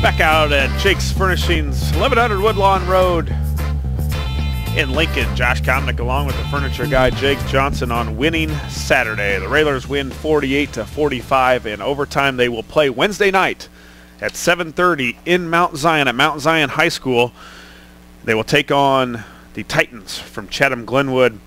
Back out at Jake's Furnishings, 1100 Woodlawn Road in Lincoln. Josh Komnick along with the furniture guy Jake Johnston on Winning Saturday. The Railers win 48-45 in overtime. They will play Wednesday night at 7:30 in Mount Zion at Mount Zion High School. They will take on the Titans from Chatham-Glenwood.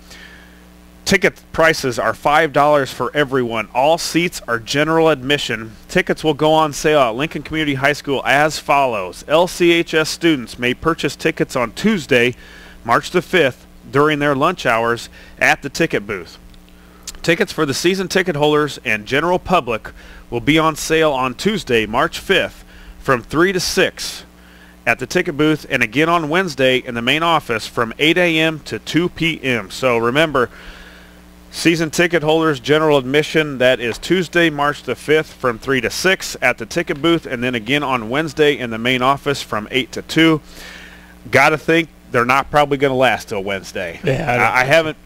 Ticket prices are $5 for everyone. All seats are general admission. Tickets will go on sale at Lincoln Community High School as follows. LCHS students may purchase tickets on Tuesday, March the 5th, during their lunch hours at the ticket booth. Tickets for the season ticket holders and general public will be on sale on Tuesday, March 5th, from 3 to 6 at the ticket booth, and again on Wednesday in the main office from 8 a.m. to 2 p.m. So remember, season ticket holders, general admission, that is Tuesday, March the 5th from 3 to 6 at the ticket booth, and then again on Wednesday in the main office from 8 to 2. Got to think they're not probably going to last till Wednesday. Yeah, I haven't.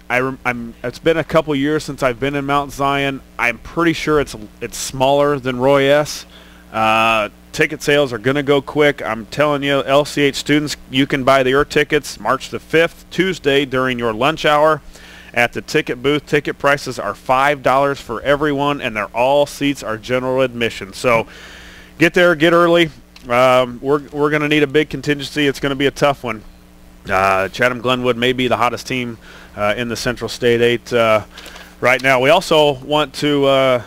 It's been a couple years since I've been in Mount Zion. I'm pretty sure it's smaller than Roy S. Ticket sales are going to go quick. I'm telling you, LCH students, you can buy your tickets March the 5th, Tuesday, during your lunch hour at the ticket booth. Ticket prices are $5 for everyone, and all seats are general admission. So get there, get early. We're going to need a big contingency. It's going to be a tough one. Chatham-Glenwood may be the hottest team in the Central State 8 right now. We also want to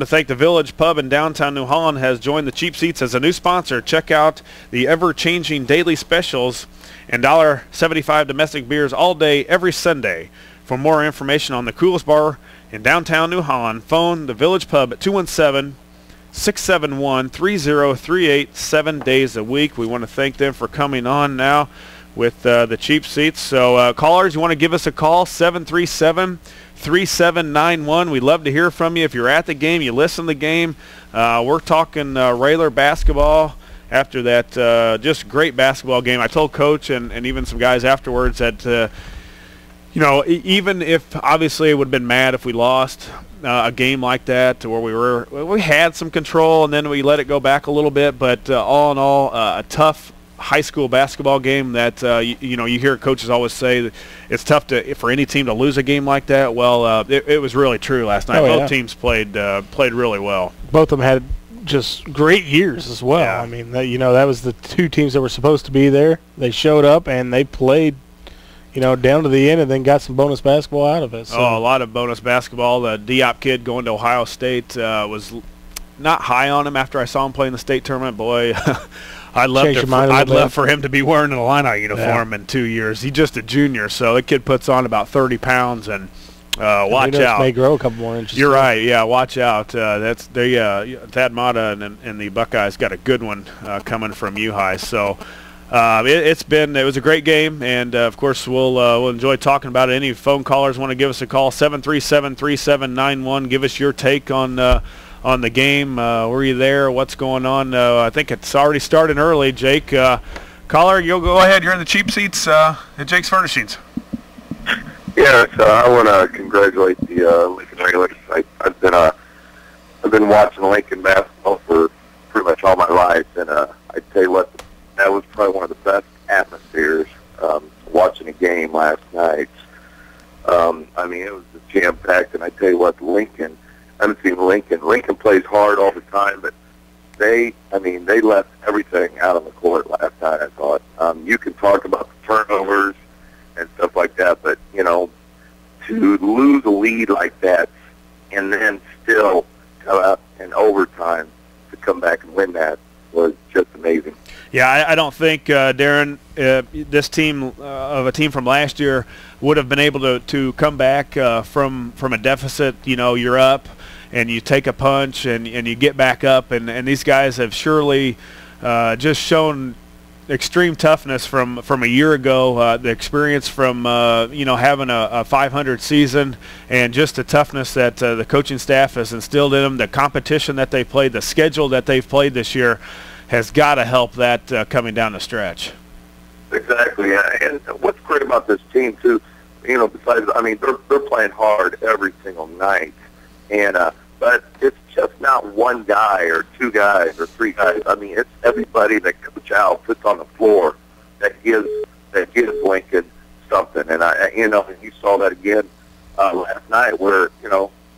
thank the Village Pub in downtown New Holland has joined the Cheap Seats as a new sponsor. Check out the ever-changing daily specials and $1.75 domestic beers all day, every Sunday. For more information on the coolest bar in downtown New Holland, phone the Village Pub at 217-671-3038, 7 days a week. We want to thank them for coming on now with the Cheap Seats. So callers, you want to give us a call, 737-3791. We'd love to hear from you. If you're at the game, you listen to the game. We're talking Railer basketball after that just great basketball game. I told Coach and even some guys afterwards that even if obviously it would have been mad if we lost a game like that, to where we had some control and then we let it go back a little bit, but all in all, a tough high school basketball game that you hear coaches always say that it's tough for any team to lose a game like that. Well, it was really true last night. Both teams played really well. Both of them had just great years as well. Yeah. I mean, that was the two teams that were supposed to be there. They showed up and they played down to the end, and then got some bonus basketball out of it. So. Oh, a lot of bonus basketball. The Diop kid going to Ohio State was not high on him after I saw him play in the state tournament. Boy, I'd love for him to be wearing an Illini uniform in 2 years. He's just a junior, so the kid puts on about 30 pounds, and watch out. May grow a couple more inches. You're right. Yeah, watch out. Thad Mata and the Buckeyes got a good one coming from U-High. So. It was a great game, and of course we'll enjoy talking about it. Any phone callers want to give us a call, 737-3791. Give us your take on the game. Were you there? What's going on? I think it's already starting early. Jake, caller, you'll go ahead. You're in the Cheap Seats at Jake's Furnishings. Yeah, so I want to congratulate the Lincoln Railers. I've been watching Lincoln basketball for pretty much all my life, and I tell you what. That was probably one of the best atmospheres watching a game last night. I mean, it was just jam-packed, and I tell you what, Lincoln, I haven't seen Lincoln. Lincoln plays hard all the time, but they left everything out on the court last night, I thought. You can talk about the turnovers and stuff like that, but, to lose a lead like that and then still go out in overtime to come back and win that was just amazing. Yeah, I don't think, Darren, this team of a team from last year would have been able to come back from a deficit. You're up and you take a punch and you get back up, and these guys have surely just shown extreme toughness from a year ago, the experience from having a 500 season, and just the toughness that the coaching staff has instilled in them, the competition that they played, the schedule that they've played this year has got to help that coming down the stretch. Exactly, and what's great about this team too, besides, they're playing hard every single night, and but it's just not one guy or two guys or three guys. I mean, it's everybody that Coach Al puts on the floor that gives Lincoln something. And and you saw that again last night, where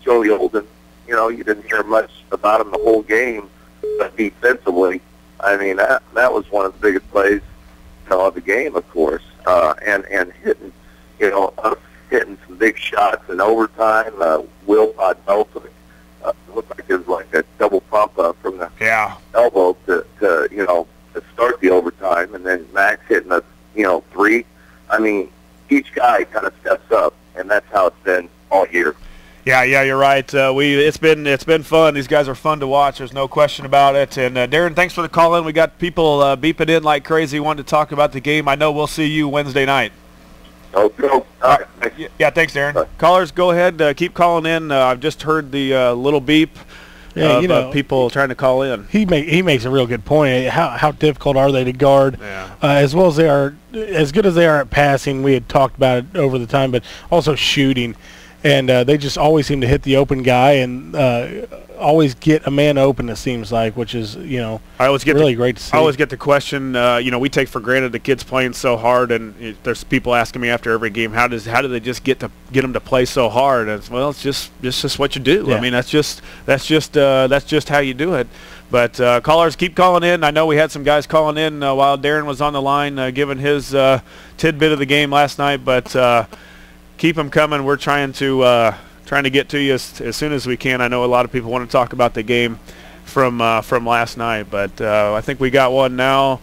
Joey Olden, you didn't hear much about him the whole game, but defensively, I mean, that was one of the biggest plays of the game, of course, and hitting hitting some big shots in overtime. Will Podmelson looked like it was like a double pump from the elbow to start the overtime, and then Max hitting a three. I mean, each guy kind of steps up, and that's how it's been all year. Yeah, you're right. It's been fun. These guys are fun to watch. There's no question about it. And Darren, thanks for the call in. We got people beeping in like crazy, wanting to talk about the game. I know we'll see you Wednesday night. Okay. All right. Thanks. Yeah, thanks, Darren. Bye. Callers, go ahead. Keep calling in. I've just heard the little beep of people trying to call in. He makes a real good point. How difficult are they to guard? Yeah. As well as they are, as good as they are at passing. We had talked about it over the time, but also shooting. And they just always seem to hit the open guy and always get a man open, it seems like, which is, I always get really great to see. I always get the question, we take for granted the kids playing so hard, and there's people asking me after every game, how do they just get them to play so hard? And it's just what you do. Yeah. I mean, that's just how you do it. But callers, keep calling in. I know we had some guys calling in while Darren was on the line, giving his tidbit of the game last night, but keep them coming. We're trying to get to you as soon as we can. I know a lot of people want to talk about the game from last night, but I think we got one now.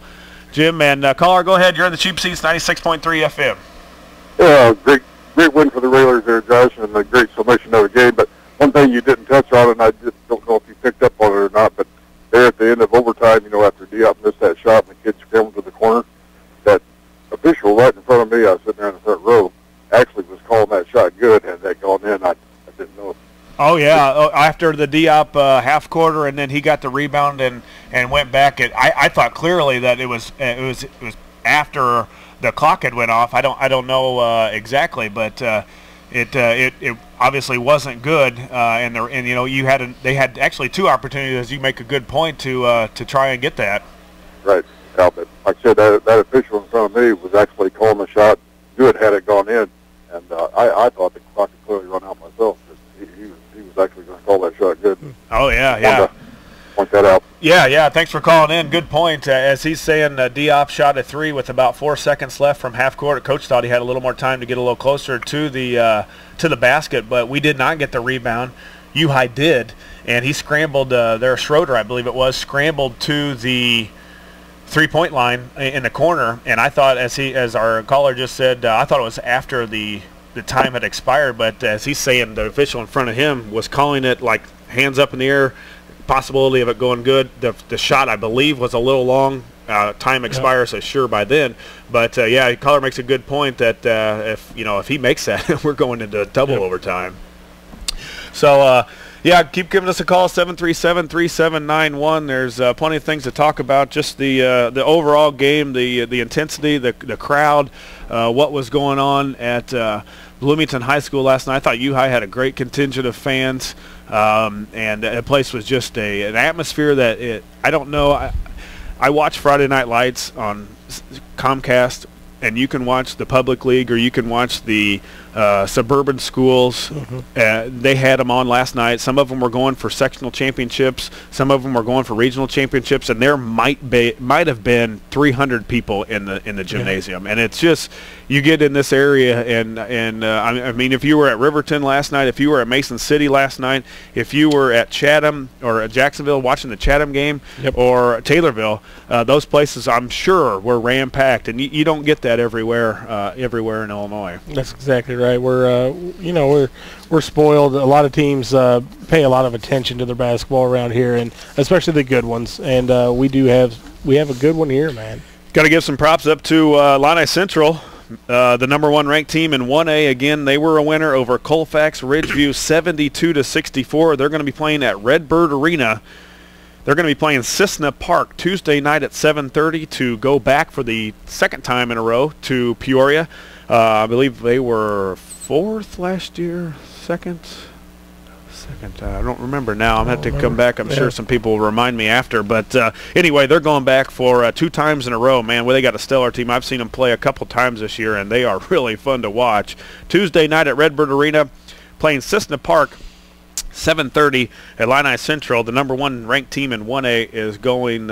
Jim, and caller, go ahead. You're in the Cheap Seats 96.3 FM. Yeah, great win for the Railers there, Josh, and a great summation of the game. But one thing you didn't touch on, and I just don't know if you picked up on it or not, but there at the end of overtime, after Diop missed that shot and the kid scrambled to the corner, that official right in front of me, I was sitting there in the front row, actually was calling that shot good. Had that gone in, I didn't know. Oh yeah, after the Diop half quarter, and then he got the rebound and went back. I thought clearly that it was after the clock had went off. I don't know exactly, but it obviously wasn't good. They had actually two opportunities. As you make a good point to try and get that. Right. Yeah, but like I said, that official in front of me was actually calling the shot good had it gone in. And I thought the clock had clearly run out myself. He was actually going to call that shot good. Oh, yeah. Point that out. Yeah. Thanks for calling in. Good point. As he's saying, Diop shot a three with about 4 seconds left from half court. Coach thought he had a little more time to get a little closer to the basket, but we did not get the rebound. U-High did, and he scrambled there. Schroeder, I believe it was, scrambled to the three-point line in the corner, and I thought, as our caller just said, I thought it was after the time had expired, but as he's saying, the official in front of him was calling it like hands up in the air, possibility of it going good. The shot, I believe, was a little long. Time expires, so sure by then. But caller makes a good point that if he makes that, we're going into double overtime. So. Keep giving us a call, 737-3791. There's plenty of things to talk about, just the overall game, the intensity, the crowd, what was going on at Bloomington High School last night. I thought U-High had a great contingent of fans, and the place was just an atmosphere that I don't know. I watch Friday Night Lights on Comcast, and you can watch the public league or you can watch the suburban schools. They had them on last night. Some of them were going for sectional championships. Some of them were going for regional championships, and there might have been 300 people in the gymnasium. And it's just, you get in this area, and I mean, if you were at Riverton last night, if you were at Mason City last night, if you were at Chatham or at Jacksonville watching the Chatham game, or Taylorville, those places I'm sure were ram-packed, and you don't get that everywhere in Illinois. That's exactly right. We're spoiled. A lot of teams pay a lot of attention to their basketball around here, and especially the good ones. And we have a good one here, man. Got to give some props up to Illini Central, the number 1 ranked team in 1A. Again, they were a winner over Colfax Ridgeview, 72-64. They're going to be playing at Redbird Arena. They're going to be playing Cissna Park Tuesday night at 7:30 to go back for the second time in a row to Peoria. I believe they were 4th last year, 2nd. I don't remember now. I'm going to have to come back. I'm sure some people will remind me after. But anyway, they're going back for 2 times in a row, man. Well, they got a stellar team. I've seen them play a couple times this year, and they are really fun to watch. Tuesday night at Redbird Arena, playing Cissna Park. 7:30 at Illini Central. The number 1 ranked team in 1A is going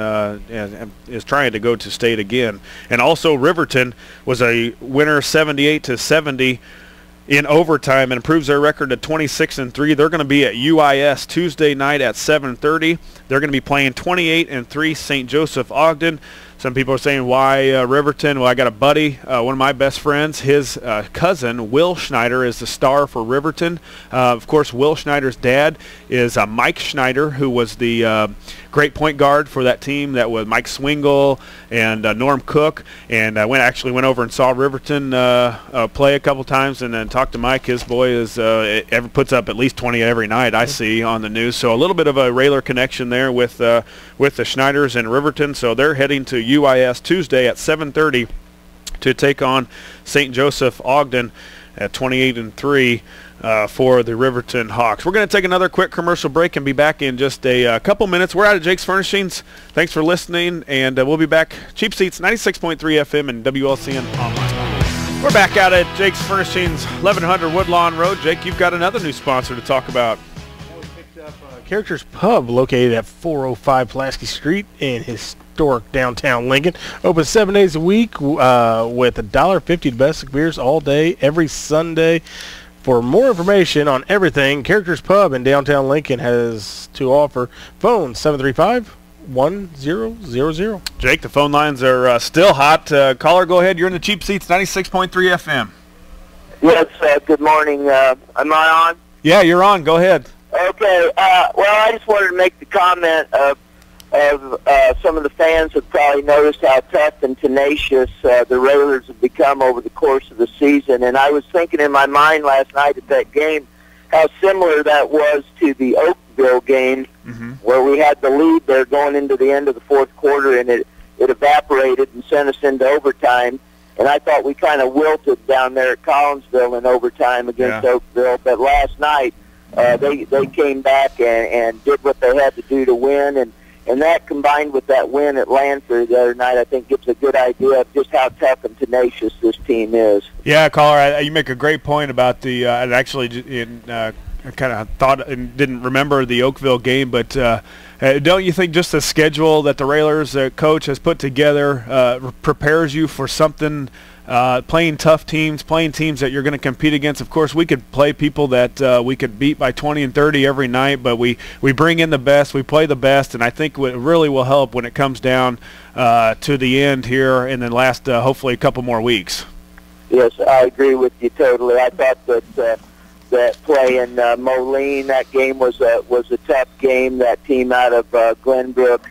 is trying to go to state again. And also Riverton was a winner 78-70 in overtime and improves their record to 26-3. They're going to be at UIS Tuesday night at 7:30. They're going to be playing 28-3 St. Joseph Ogden. Some people are saying, why Riverton? Well, I got a buddy, one of my best friends. His cousin, Will Schneider, is the star for Riverton. Of course, Will Schneider's dad is Mike Schneider, who was the great point guard for that team. That was Mike Swingle and Norm Cook. And I actually went over and saw Riverton play a couple times and then talked to Mike. His boy puts up at least 20 every night, I see on the news. So a little bit of a Railer connection there with the Schneiders and Riverton. So they're heading to UIS Tuesday at 7:30 to take on St. Joseph Ogden at 28-3 for the Riverton Hawks. We're going to take another quick commercial break and be back in just a couple minutes. We're out at Jake's Furnishings. Thanks for listening, and we'll be back. Cheap Seats, 96.3 FM and WLCN online. We're back out at Jake's Furnishings, 1100 Woodlawn Road. Jake, you've got another new sponsor to talk about. We picked up Characters Pub, located at 405 Pulaski Street in historic downtown Lincoln. Open 7 days a week with $1.50 domestic beers all day, every Sunday. For more information on everything Characters Pub in downtown Lincoln has to offer, phone 735-1000. Jake, the phone lines are still hot. Caller, go ahead. You're in the Cheap Seats, 96.3 FM. Yes, good morning. Am I on? Yeah, you're on. Go ahead. Okay. Well, I just wanted to make the comment of some of the fans have probably noticed how tough and tenacious the Railers have become over the course of the season. And I was thinking in my mind last night at that game how similar that was to the Oakville game, where we had the lead there going into the end of the fourth quarter, and it evaporated and sent us into overtime. And I thought we kind of wilted down there at Collinsville in overtime against Oakville. But last night they came back and did what they had to do to win. And that combined with that win at Lanford the other night, I think gives a good idea of just how tough and tenacious this team is. Yeah, caller, you make a great point about the. I actually kind of thought and didn't remember the Oakville game, but don't you think just the schedule that the Railers coach has put together prepares you for something? Playing tough teams, playing teams that you're going to compete against. Of course, we could play people that we could beat by 20 and 30 every night, but we bring in the best, we play the best, and I think what really will help when it comes down to the end here in the last, hopefully, a couple more weeks. Yes, I agree with you totally. I thought that play in Moline, that game was a tough game. That team out of Glenbrook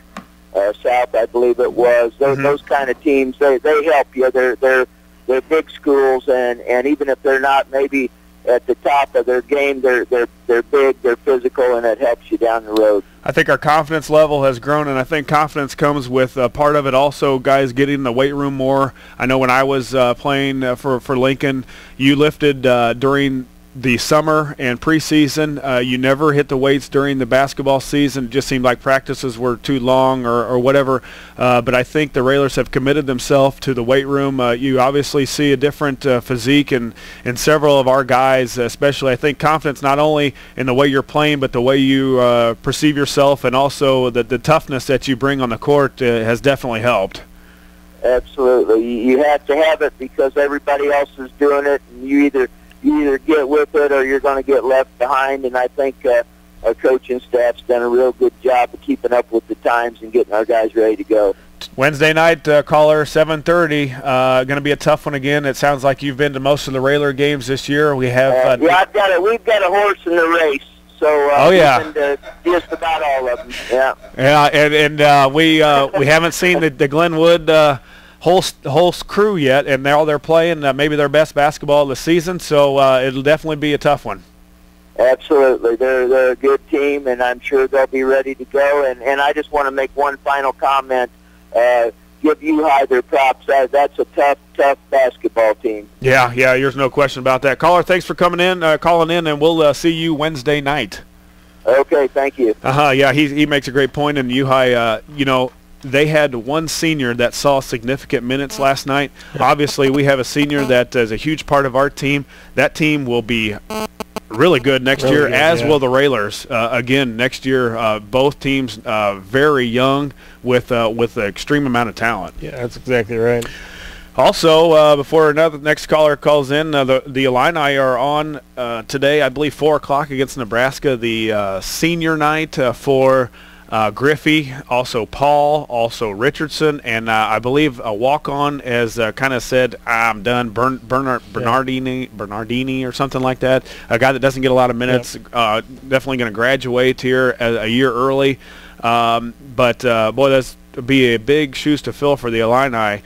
South, I believe it was. Those kind of teams, they help you. They're big schools, and even if they're not maybe at the top of their game, they're big, they're physical, and it helps you down the road. I think our confidence level has grown, and I think confidence comes with part of it also guys getting in the weight room more. I know when I was playing for Lincoln, you lifted during the summer and preseason. You never hit the weights during the basketball season. It just seemed like practices were too long or whatever. But I think the Railers have committed themselves to the weight room. You obviously see a different physique in several of our guys, especially I think confidence not only in the way you're playing but the way you perceive yourself, and also the toughness that you bring on the court has definitely helped. Absolutely. You have to have it because everybody else is doing it, and you either get with it or you're going to get left behind. And I think our coaching staff's done a real good job of keeping up with the times and getting our guys ready to go. Wednesday night, caller, 7:30. Going to be a tough one again. It sounds like you've been to most of the Railer games this year. We have. We've got a horse in the race. So we've been to just about all of them. Yeah. Yeah, and we haven't seen the Glenwood whole crew yet, and they're playing maybe their best basketball of the season, so it'll definitely be a tough one. Absolutely. They're a good team, and I'm sure they'll be ready to go. And I just want to make one final comment. Give you high their props. That's a tough basketball team. Yeah, there's no question about that. Caller, thanks for calling in, and we'll see you Wednesday night. Okay, thank you. Yeah, he makes a great point. And U-High, you know, they had one senior that saw significant minutes last night. Obviously, we have a senior that is a huge part of our team. That team will be really good next year, as will the Railers. Again, next year, both teams very young with an extreme amount of talent. Yeah, that's exactly right. Also, before next caller calls in, the Illini are on today, I believe, 4 o'clock against Nebraska, the senior night for Griffey, also Paul, also Richardson, and I believe a walk-on has kind of said, I'm done, Bernardini or something like that, a guy that doesn't get a lot of minutes, definitely going to graduate here a year early. But boy, that's be a big shoes to fill for the Illini.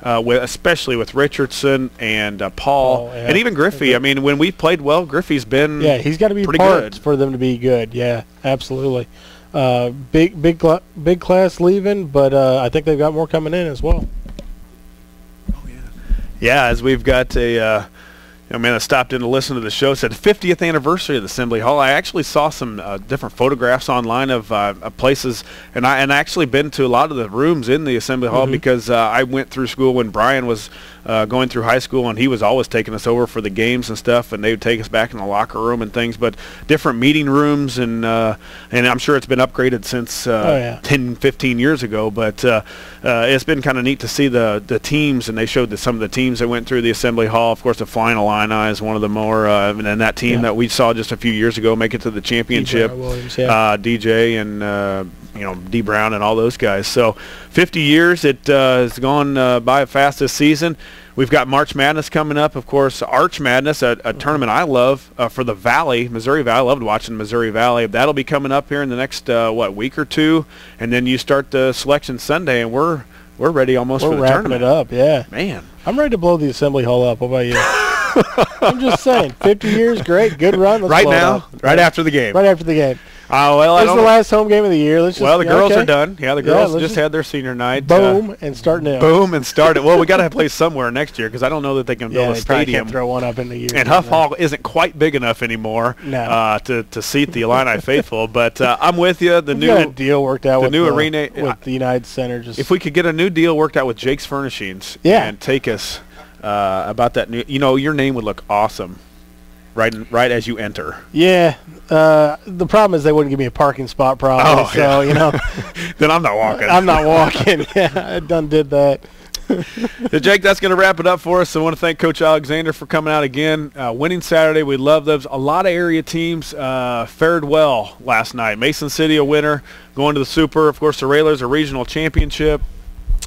Especially with Richardson and Paul, and even Griffey. I mean, when we played well, Griffey's been he's got to be pretty part good for them to be good. Yeah, absolutely. Big class leaving, but I think they've got more coming in as well. Yeah, as we've got a man that stopped in to listen to the show, said 50th anniversary of the Assembly Hall. I actually saw some different photographs online of places, and I actually been to a lot of the rooms in the Assembly Hall because I went through school when Brian was going through high school, and he was always taking us over for the games and stuff, and they would take us back in the locker room and things. But different meeting rooms, and I'm sure it's been upgraded since 10, 15 years ago. But it's been kind of neat to see the teams, and they showed some of the teams that went through the Assembly Hall. Of course, the Flying Illini is one of the more, and that team that we saw just a few years ago make it to the championship. DJ and D. Brown and all those guys. So 50 years, it has gone by fast this season. We've got March Madness coming up, of course. Arch Madness, a tournament I love for the Valley, Missouri Valley. I loved watching Missouri Valley. That'll be coming up here in the next week or two, and then you start the Selection Sunday, and we're ready almost for the tournament. We're wrapping it up, yeah. Man, I'm ready to blow the Assembly Hall up. What about you? I'm just saying, 50 years, great, good run. Let's right now, right after the game. Right after the game. Well, this is the last home game of the year. Let's just, the girls are done. Yeah, the girls just had their senior night. Boom, and start now. Boom, and start it. Well, we got to play somewhere next year because I don't know that they can build a stadium. Can't throw one up in the year. And Huff Hall isn't quite big enough anymore to seat the Illini faithful. But I'm with you. The new deal worked out with new arena with the United Center. If we could get a new deal worked out with Jake's Furnishings and take us about that new, your name would look awesome. Right as you enter. Yeah. The problem is they wouldn't give me a parking spot probably. Then I'm not walking. I'm not walking. Yeah, I done did that. So, Jake, that's going to wrap it up for us. I want to thank Coach Alexander for coming out again. Winning Saturday, we love those. A lot of area teams fared well last night. Mason City a winner, going to the Super. Of course, the Railers a regional championship.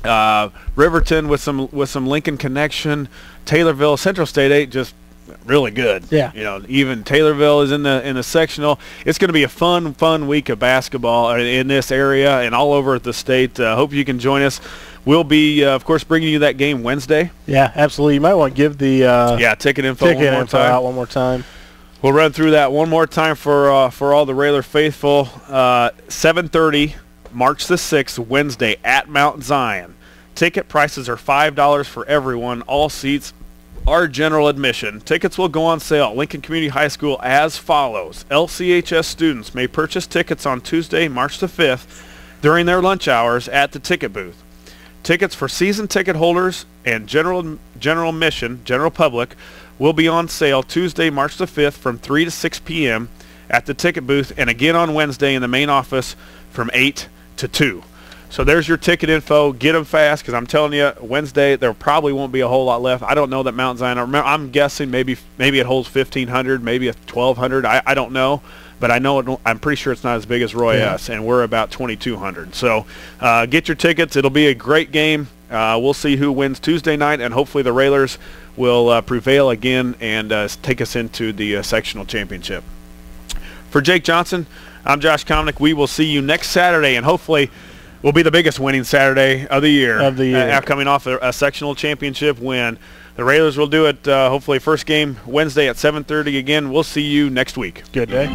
Riverton with some Lincoln connection. Taylorville, Central State 8 just really good. Yeah. Even Taylorville is in the sectional. It's going to be a fun week of basketball in this area and all over the state. Hope you can join us. We'll be, of course, bringing you that game Wednesday. Yeah, absolutely. You might want to give the ticket info out one more time. We'll run through that one more time for all the Railer faithful. 7:30, March the 6th, Wednesday at Mount Zion. Ticket prices are $5 for everyone. All seats are general admission. Tickets will go on sale at Lincoln Community High School as follows. LCHS students may purchase tickets on Tuesday, March the 5th during their lunch hours at the ticket booth. Tickets for season ticket holders and general admission, general public, will be on sale Tuesday, March the 5th from 3 to 6 p.m. at the ticket booth, and again on Wednesday in the main office from 8 to 2. So there's your ticket info. Get them fast because I'm telling you, Wednesday there probably won't be a whole lot left. I don't know that Mount Zion. I'm guessing maybe it holds 1,500, maybe 1,200. I don't know, but I know I'm pretty sure it's not as big as Roy S. And we're about 2,200. So get your tickets. It'll be a great game. We'll see who wins Tuesday night, and hopefully the Railers will prevail again and take us into the sectional championship. For Jake Johnston, I'm Josh Komnick. We will see you next Saturday, and hopefully will be the biggest winning Saturday of the year. Coming off a sectional championship win. The Railers will do it, hopefully, first game Wednesday at 7:30 again. We'll see you next week. Good day.